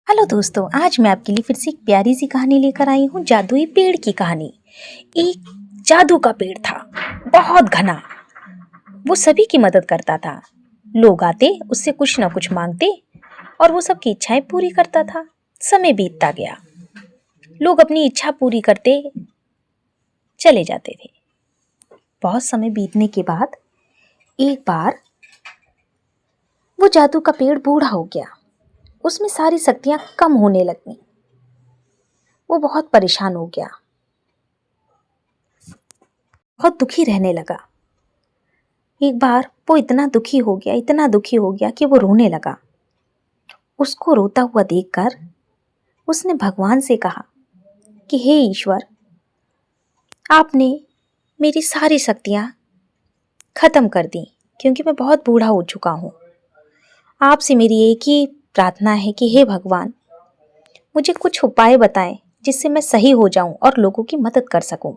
Hello दोस्तों, आज मैं आपके लिए फिर से एक प्यारी सी कहानी लेकर आई हूँ। जादुई पेड़ की कहानी। एक जादू का पेड़ था, बहुत घना। वो सभी की मदद करता था। लोग आते, उससे कुछ ना कुछ मांगते और वो सबकी इच्छाएं पूरी करता था। समय बीतता गया, लोग अपनी इच्छा पूरी करते चले जाते थे। बहुत समय बीतने के बाद एक बार वो जादू का पेड़ बूढ़ा हो गया। उसमें सारी शक्तियां कम होने लगीं। वो बहुत परेशान हो गया, बहुत दुखी रहने लगा। एक बार वो इतना दुखी हो गया कि वो रोने लगा। उसको रोता हुआ देखकर उसने भगवान से कहा कि हे ईश्वर, आपने मेरी सारी शक्तियां खत्म कर दी, क्योंकि मैं बहुत बूढ़ा हो चुका हूँ। आपसे मेरी एक ही प्रार्थना है कि हे भगवान, मुझे कुछ उपाय बताएं जिससे मैं सही हो जाऊं और लोगों की मदद कर सकूं।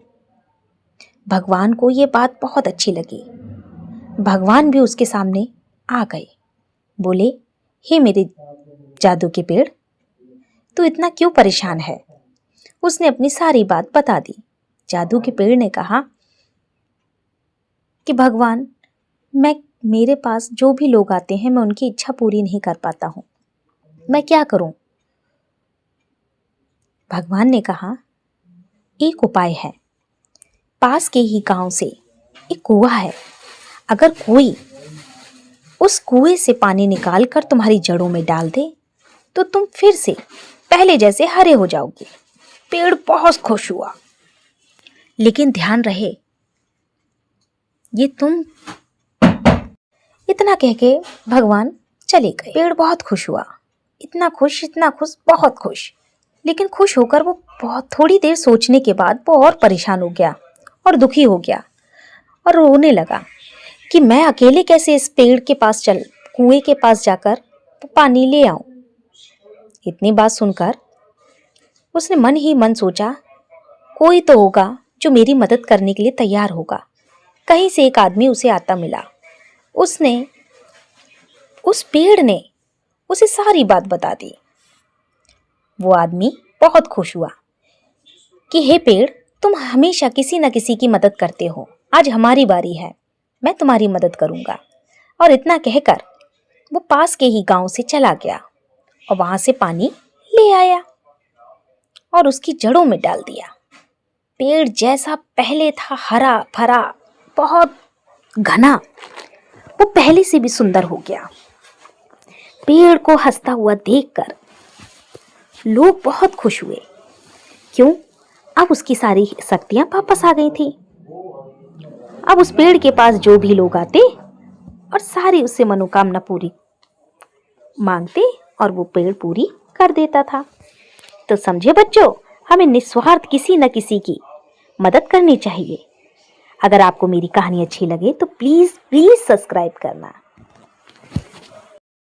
भगवान को ये बात बहुत अच्छी लगी। भगवान भी उसके सामने आ गए। बोले, हे मेरे जादू के पेड़, तू इतना क्यों परेशान है? उसने अपनी सारी बात बता दी। जादू के पेड़ ने कहा कि भगवान, मेरे पास जो भी लोग आते हैं, मैं उनकी इच्छा पूरी नहीं कर पाता हूँ। मैं क्या करूं? भगवान ने कहा, एक उपाय है। पास के ही गांव से एक कुआं है। अगर कोई उस कुएं से पानी निकाल कर तुम्हारी जड़ों में डाल दे तो तुम फिर से पहले जैसे हरे हो जाओगे। पेड़ बहुत खुश हुआ, लेकिन ध्यान रहे, ये तुम इतना कह के भगवान चले गए। पेड़ बहुत खुश हुआ, इतना खुश, बहुत खुश। लेकिन खुश होकर वो बहुत थोड़ी देर सोचने के बाद वो और परेशान हो गया और दुखी हो गया और रोने लगा कि मैं अकेले कैसे इस पेड़ के पास कुएं के पास जाकर पानी ले आऊं। इतनी बात सुनकर उसने मन ही मन सोचा, कोई तो होगा जो मेरी मदद करने के लिए तैयार होगा। कहीं से एक आदमी उसे आता मिला। उस पेड़ ने उसे सारी बात बता दी। वो आदमी बहुत खुश हुआ कि हे पेड़, तुम हमेशा किसी न किसी की मदद करते हो, आज हमारी बारी है, मैं तुम्हारी मदद करूंगा। और इतना कहकर वो पास के ही गांव से चला गया और वहां से पानी ले आया और उसकी जड़ों में डाल दिया। पेड़ जैसा पहले था हरा भरा, बहुत घना, वो पहले से भी सुंदर हो गया। पेड़ को हंसता हुआ देखकर लोग बहुत खुश हुए। क्यों? अब उसकी सारी शक्तियां वापस आ गई थी। अब उस पेड़ के पास जो भी लोग आते और सारी उससे मनोकामना पूरी मांगते और वो पेड़ पूरी कर देता था। तो समझे बच्चों, हमें निस्वार्थ किसी न किसी की मदद करनी चाहिए। अगर आपको मेरी कहानी अच्छी लगे तो प्लीज सब्सक्राइब करना।